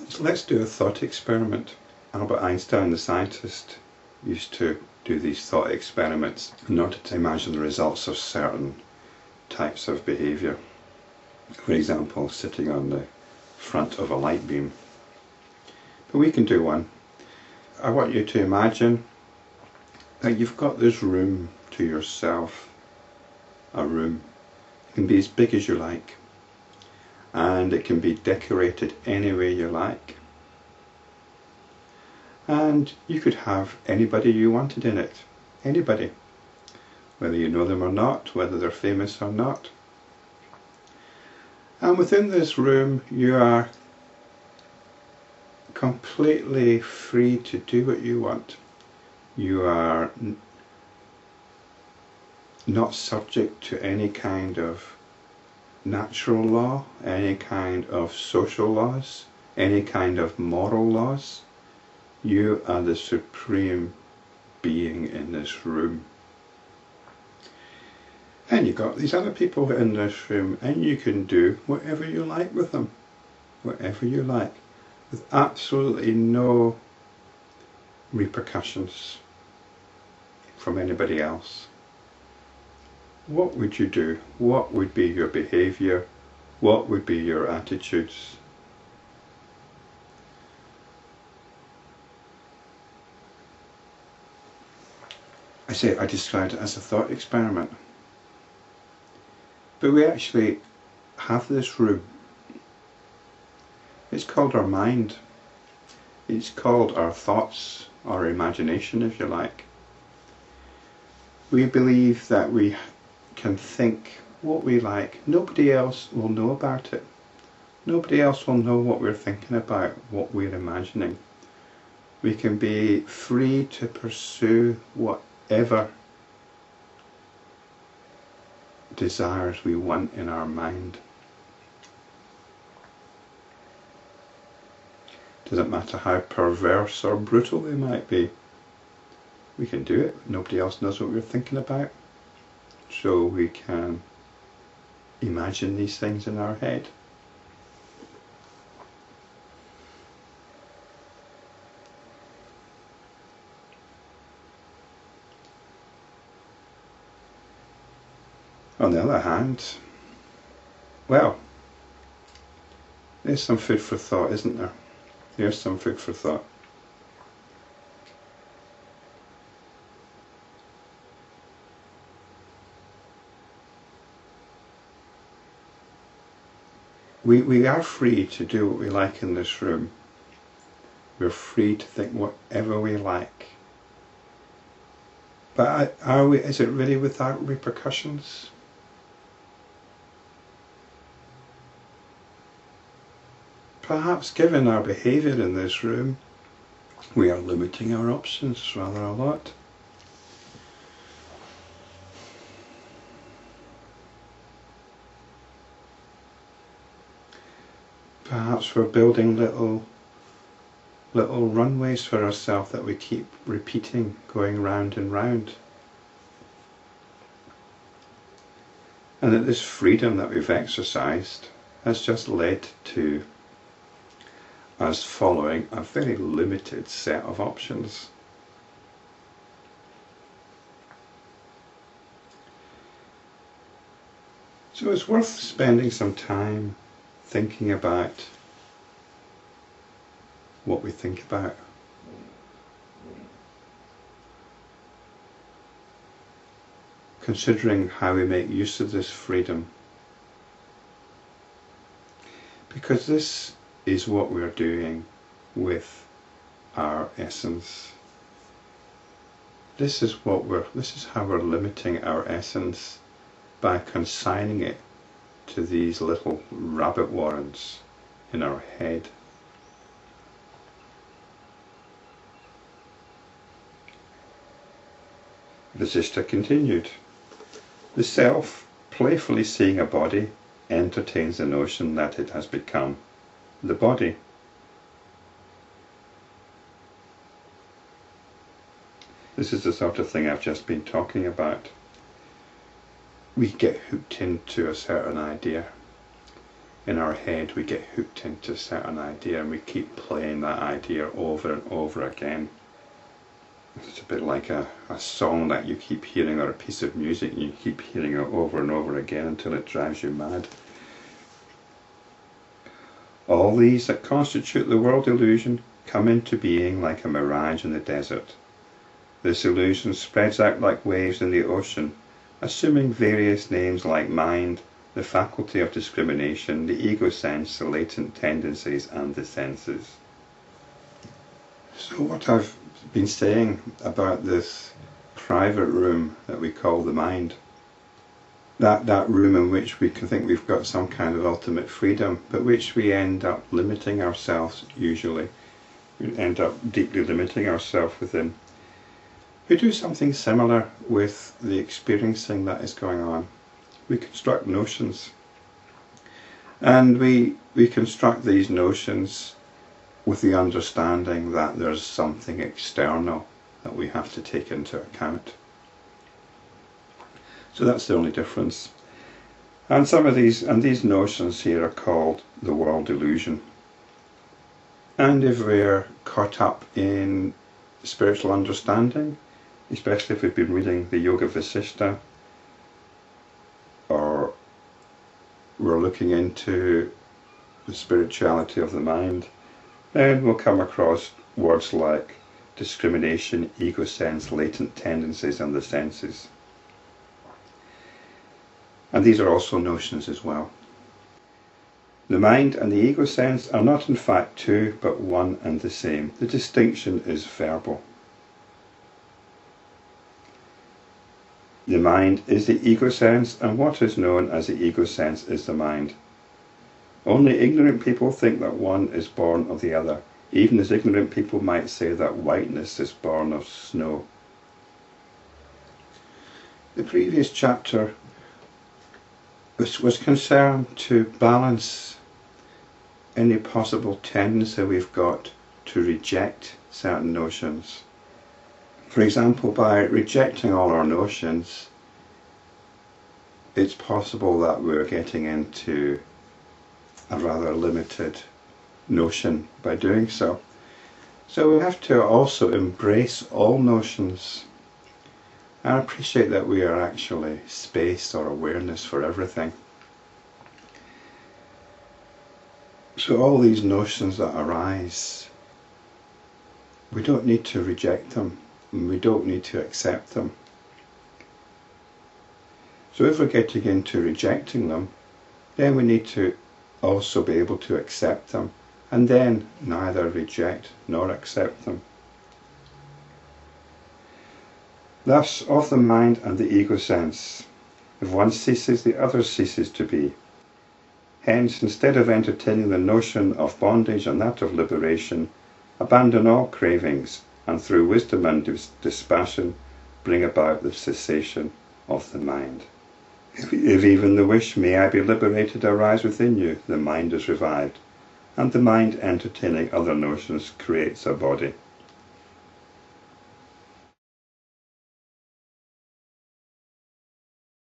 So let's do a thought experiment. Albert Einstein, the scientist, used to do these thought experiments in order to imagine the results of certain types of behaviour. For example, sitting on the front of a light beam. But we can do one. I want you to imagine that you've got this room to yourself. A room. It can be as big as you like. And it can be decorated any way you like. And you could have anybody you wanted in it. Anybody. Whether you know them or not, whether they're famous or not. And within this room you are completely free to do what you want. You are not subject to any kind of natural law, any kind of social laws, any kind of moral laws. You are the supreme being in this room. And you've got these other people in this room, and you can do whatever you like with them. Whatever you like. With absolutely no repercussions from anybody else. What would you do? What would be your behaviour? What would be your attitudes? I described it as a thought experiment. But we actually have this room. It's called our mind. It's called our thoughts, our imagination, if you like. We believe that we can think what we like. Nobody else will know about it. Nobody else will know what we're thinking about, what we're imagining. We can be free to pursue whatever desires we want in our mind. Doesn't matter how perverse or brutal they might be. We can do it. Nobody else knows what we're thinking about. So we can imagine these things in our head. On the other hand, well, there's some food for thought, isn't there? There's some food for thought. We are free to do what we like in this room. We're free to think whatever we like. But is it really without repercussions? Perhaps given our behaviour in this room, we are limiting our options rather a lot. Perhaps we're building little runways for ourselves that we keep repeating, going round and round. And that this freedom that we've exercised has just led to us following a very limited set of options. So it's worth spending some time thinking about what we think about. Considering how we make use of this freedom. Because this is what we're doing with our essence. This is how we're limiting our essence by consigning it to these little rabbit warrens in our head. Vasishta continued, the self, playfully seeing a body, entertains the notion that it has become the body. This is the sort of thing I've just been talking about. We get hooked into a certain idea. in our head we get hooked into a certain idea and we keep playing that idea over and over again. It's a bit like a song that you keep hearing, or a piece of music and you keep hearing it over and over again until it drives you mad. All these that constitute the world illusion come into being like a mirage in the desert. This illusion spreads out like waves in the ocean, assuming various names like mind, the faculty of discrimination, the ego sense, the latent tendencies, and the senses. So what I've been saying about this private room that we call the mind, that room in which we can think we've got some kind of ultimate freedom, but which we end up limiting ourselves usually. We end up deeply limiting ourselves within. We do something similar with the experiencing that is going on. We construct notions, and we construct these notions with the understanding that there's something external that we have to take into account. So that's the only difference. And these notions here are called the world illusion. And if we're caught up in spiritual understanding, especially if we've been reading the Yoga Vasishta, or we're looking into the spirituality of the mind, then we'll come across words like discrimination, ego sense, latent tendencies, and the senses. And these are also notions as well. The mind and the ego sense are not in fact two, but one and the same. The distinction is verbal. The mind is the ego sense, and what is known as the ego sense is the mind. Only ignorant people think that one is born of the other, even as ignorant people might say that whiteness is born of snow. The previous chapter was concerned to balance any possible tendency we've got to reject certain notions. For example, by rejecting all our notions, it's possible that we're getting into a rather limited notion by doing so. So we have to also embrace all notions and appreciate that we are actually space or awareness for everything. So all these notions that arise, we don't need to reject them, and we don't need to accept them. So if we're getting into rejecting them, then we need to also be able to accept them, and then neither reject nor accept them. Thus, of the mind and the ego sense, if one ceases, the other ceases to be. Hence, instead of entertaining the notion of bondage and that of liberation, abandon all cravings, and through wisdom and dispassion, bring about the cessation of the mind. If even the wish, may I be liberated, arise within you, the mind is revived, and the mind entertaining other notions creates a body.